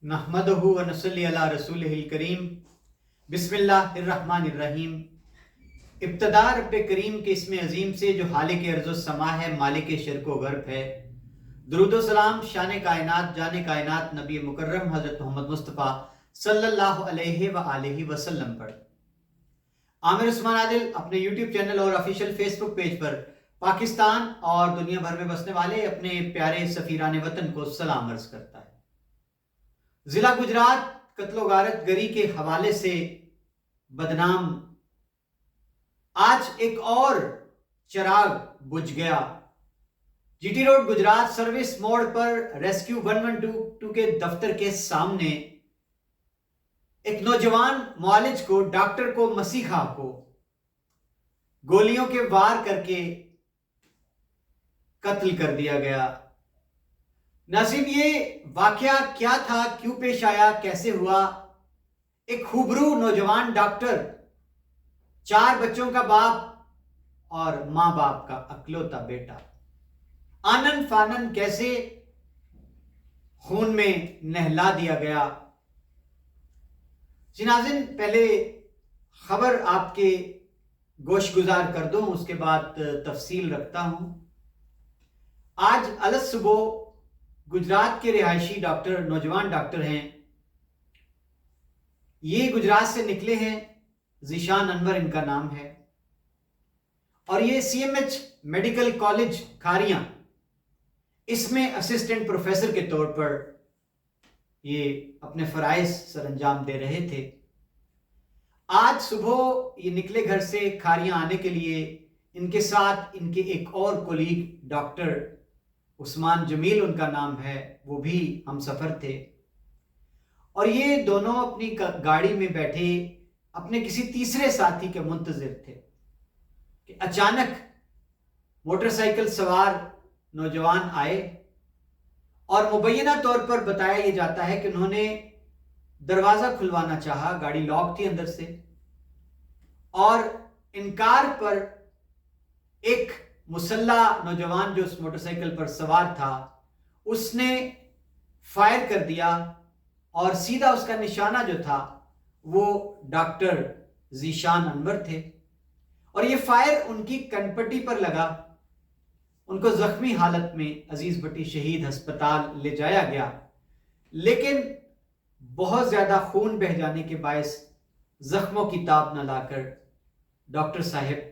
नहमदहु व नसल्ली अला रसूलिहिल करीम। बिस्मिल्लाहिर्रहमानिर्रहीम। इब्तदा रब्बे करीम के इसमें अजीम से जो हालिक अर्ज़ समा है, मालिक शर्क व गर्ब है। दुरूद व सलाम शान कायनात जाने कायनात नबी मुकर्रम हज़रत मोहम्मद मुस्तफ़ा सल्लल्लाहु अलैहि व आलिहि वसल्लम पर। आमिर उस्मान आदिल अपने यूट्यूब चैनल और ऑफिशियल फेसबुक पेज पर पाकिस्तान और दुनिया भर में बसने वाले अपने प्यारे सफ़ीरान वतन को सलाम अर्ज़ करता है। जिला गुजरात कत्लो गारत गरी के हवाले से बदनाम आज एक और चिराग बुझ गया। जीटी रोड गुजरात सर्विस मोड़ पर रेस्क्यू 112 के दफ्तर के सामने एक नौजवान मुआलिज को, डॉक्टर को, मसीहा को गोलियों के वार करके कत्ल कर दिया गया। नाज़रीन, ये वाकया क्या था, क्यों पेश आया, कैसे हुआ? एक खूबरू नौजवान डॉक्टर, 4 बच्चों का बाप और मां बाप का अकलौता बेटा, आनन फानन कैसे खून में नहला दिया गया। जी नाज़रीन, पहले खबर आपके गोशगुजार कर दूं, उसके बाद तफसील रखता हूं। आज अलस सुबह गुजरात के रिहायशी डॉक्टर, नौजवान डॉक्टर हैं, ये गुजरात से निकले हैं। ज़ीशान अनवर इनका नाम है और ये CMH मेडिकल कॉलेज खारियां, इसमें असिस्टेंट प्रोफेसर के तौर पर ये अपने फ़राइज़ सरअंजाम दे रहे थे। आज सुबह ये निकले घर से खारियां आने के लिए। इनके साथ इनके एक और कोलीग डॉक्टर उस्मान जमील उनका नाम है, वो भी हम सफ़र थे और ये दोनों अपनी गाड़ी में बैठे अपने किसी तीसरे साथी के मुंतज़िर थे कि अचानक मोटरसाइकिल सवार नौजवान आए और मुबैना तौर पर बताया ये जाता है कि उन्होंने दरवाज़ा खुलवाना चाहा, गाड़ी लॉक थी अंदर से, और इनकार पर एक मुसल्ला नौजवान जो उस मोटरसाइकिल पर सवार था, उसने फायर कर दिया और सीधा उसका निशाना जो था वो डॉक्टर ज़ीशान अनवर थे और ये फायर उनकी कनपट्टी पर लगा। उनको जख्मी हालत में अजीज भट्टी शहीद अस्पताल ले जाया गया, लेकिन बहुत ज्यादा खून बह जाने के बायस जख्मों की ताब न लाकर डॉक्टर साहब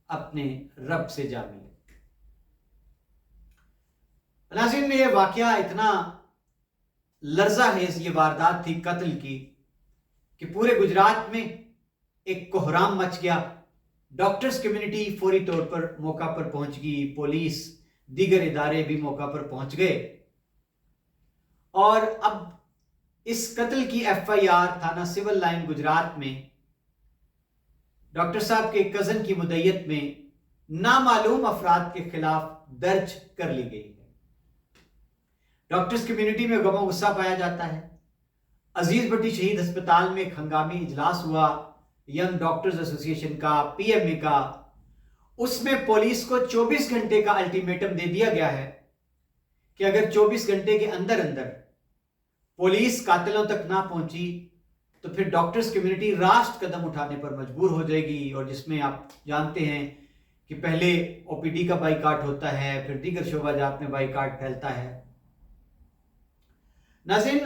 अपने रब से जा मिले। नाज़रीन, ये वाकया इतना लर्जा है, ये वारदात थी कत्ल की, कि पूरे गुजरात में एक कोहराम मच गया। डॉक्टर्स कम्युनिटी फौरी तौर पर मौका पर पहुंच गई, पुलिस, दीगर इदारे भी मौका पर पहुंच गए और अब इस कत्ल की FIR थाना सिविल लाइन गुजरात में डॉक्टर साहब के कज़न की मुद्दत में नामालूम अफराद के खिलाफ दर्ज कर ली गई है। डॉक्टर्स कम्युनिटी में गम गुस्सा पाया जाता है। अजीज भट्टी शहीद अस्पताल में एक हंगामी इजलास हुआ यंग डॉक्टर्स एसोसिएशन का, PMA का। उसमें पुलिस को 24 घंटे का अल्टीमेटम दे दिया गया है कि अगर 24 घंटे के अंदर अंदर पुलिस कातिलों तक ना पहुंची तो फिर डॉक्टर्स कम्युनिटी राष्ट्र कदम उठाने पर मजबूर हो जाएगी, और जिसमें आप जानते हैं कि पहले OPD का बाइकाट होता है, फिर दीगर शोबाजात में बाइकाट फैलता है। नाज़रीन,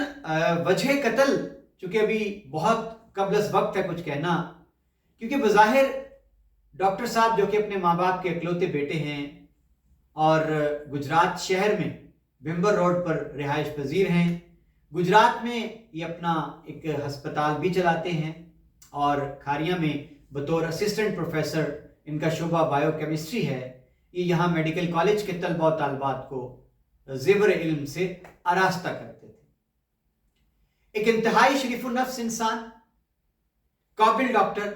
वजह कत्ल चूंकि अभी बहुत कबलस वक्त है कुछ कहना, क्योंकि बज़ाहिर डॉक्टर साहब जो कि अपने माँ बाप के इकलौते बेटे हैं और गुजरात शहर में भिम्बर रोड पर रिहाइश पजीर हैं, गुजरात में ये अपना एक हस्पताल भी चलाते हैं और खारिया में बतौर असिस्टेंट प्रोफेसर, इनका शोबा बायोकेमिस्ट्री है, ये यहाँ मेडिकल कॉलेज के तलबा और तालबात को ज़ेवर इल्म से आरास्ता करते थे। एक इंतहाई शरीफुन नफ्स इंसान, काबिल डॉक्टर।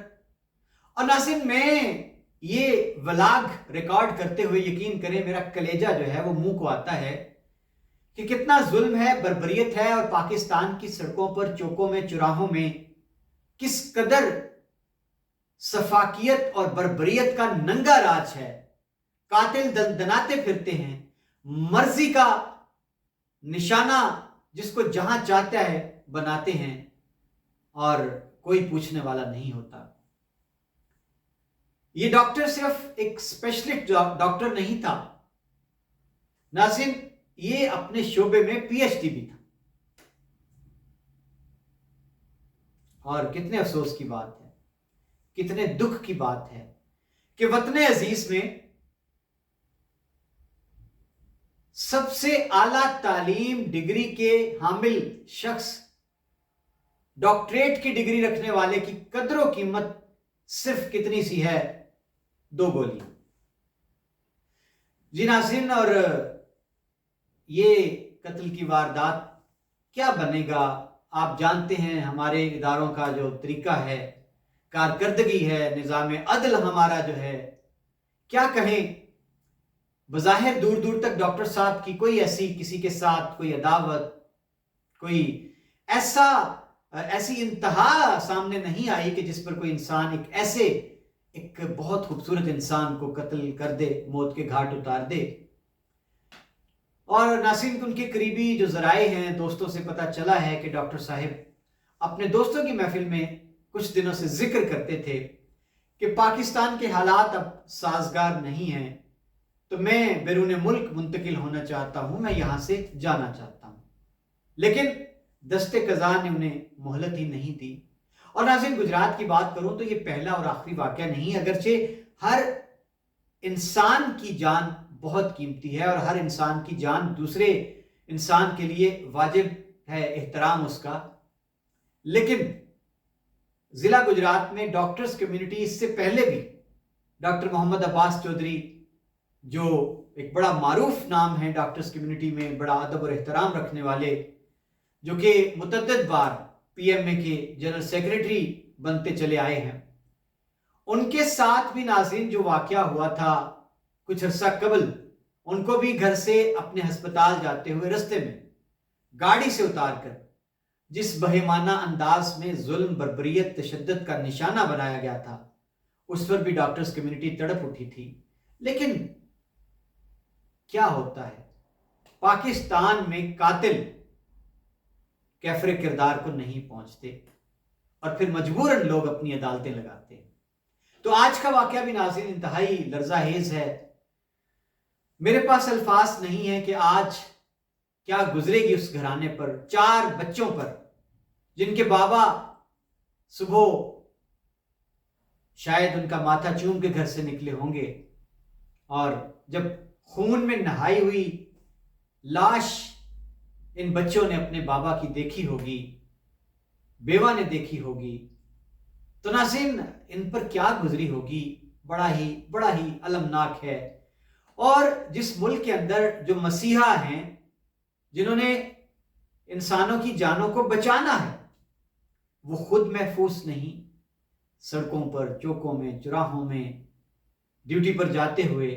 और नाज़रीन, मैं ये व्लॉग रिकॉर्ड करते हुए यकीन करें मेरा कलेजा जो है वो मुंह को आता है कि कितना जुल्म है, बर्बरियत है, और पाकिस्तान की सड़कों पर, चौकों में, चौराहों में किस कदर सफाकियत और बर्बरियत का नंगा राज है। कातिल दनाते फिरते हैं, मर्जी का निशाना جس کو جہاں چاہتا ہے بناتے ہیں اور کوئی پوچھنے والا نہیں ہوتا۔ یہ ڈاکٹر صرف ایک اسپیشلسٹ ڈاکٹر نہیں تھا ناظرین، یہ اپنے شعبے میں پی ایچ ڈی بھی تھا۔ اور کتنے افسوس کی بات ہے، کتنے دکھ کی بات ہے کہ وطن عزیز میں سب سے اعلیٰ تعلیم ڈگری کے حامل شخص، ڈاکٹریٹ کی ڈگری رکھنے والے کی قدر و قیمت صرف کتنی سی ہے؟ 2 گولیاں۔ جی ناظرین، اور یہ قتل کی واردات کیا بنے گا؟ آپ جانتے ہیں ہمارے اداروں کا جو طریقہ ہے، کارکردگی ہے، نظام عدل ہمارا جو ہے، کیا کہیں، بظاہر دور دور تک ڈاکٹر صاحب کی کوئی ایسی کسی کے ساتھ کوئی عداوت، کوئی ایسی انتہا سامنے نہیں آئی کہ جس پر کوئی انسان ایک بہت خوبصورت انسان کو قتل کر دے، موت کے گھاٹ اتار دے۔ اور ناظرین، ان کے قریبی جو ذرائع ہیں، دوستوں سے پتہ چلا ہے کہ ڈاکٹر صاحب اپنے دوستوں کی محفل میں کچھ دنوں سے ذکر کرتے تھے کہ پاکستان کے حالات اب سازگار نہیں ہیں، تو میں بیرون ملک منتقل ہونا چاہتا ہوں، میں یہاں سے جانا چاہتا ہوں۔ لیکن دست قضا نے انہیں مہلت ہی نہیں دی۔ اور ناظرین، گجرات کی بات کروں تو یہ پہلا اور آخری واقعہ نہیں، اگرچہ ہر انسان کی جان بہت قیمتی ہے اور ہر انسان کی جان دوسرے انسان کے لیے واجب ہے احترام اس کا، لیکن ضلع گجرات میں ڈاکٹرز کمیونٹی اس سے پہلے بھی ڈاکٹر محمد عباس چودھری، جو ایک بڑا معروف نام ہے ڈاکٹرز کمیونٹی میں، بڑا ادب اور احترام رکھنے والے، جو کہ متعدد بار پی ایم اے کے جنرل سیکریٹری بنتے چلے آئے ہیں، ان کے ساتھ بھی ناظرین جو واقعہ ہوا تھا کچھ عرصہ قبل، ان کو بھی گھر سے اپنے ہسپتال جاتے ہوئے رستے میں گاڑی سے اتار کر جس بہیمانہ انداز میں ظلم، بربریت، تشدد کا نشانہ بنایا گیا تھا، اس پر بھی ڈاکٹرز کمیونٹی تڑپ اٹھی تھی۔ لیکن کیا ہوتا ہے، پاکستان میں قاتل کیفر کردار کو نہیں پہنچتے اور پھر مجبوراً لوگ اپنی عدالتیں لگاتے ہیں۔ تو آج کا واقعہ بھی ناظرین انتہائی لرزہ خیز ہے۔ میرے پاس الفاظ نہیں ہیں کہ آج کیا گزرے گی اس گھرانے پر، 4 بچوں پر، جن کے بابا صبح شاید ان کا ماتھا چوم کے گھر سے نکلے ہوں گے، اور جب خون میں نہائی ہوئی لاش ان بچوں نے اپنے بابا کی دیکھی ہوگی، بیوہ نے دیکھی ہوگی، تو ناظرین ان پر کیا گزری ہوگی، بڑا ہی المناک ہے۔ اور جس ملک کے اندر جو مسیحا ہیں، جنہوں نے انسانوں کی جانوں کو بچانا ہے، وہ خود محفوظ نہیں، سڑکوں پر، چوکوں میں، چوراہوں میں ڈیوٹی پر جاتے ہوئے،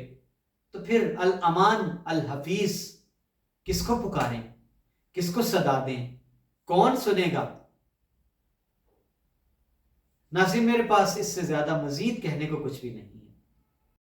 تو پھر الامان الحفیظ کس کو پکاریں، کس کو صدا دیں، کون سنے گا؟ ناظرین، میرے پاس اس سے زیادہ مزید کہنے کو کچھ بھی نہیں ہے۔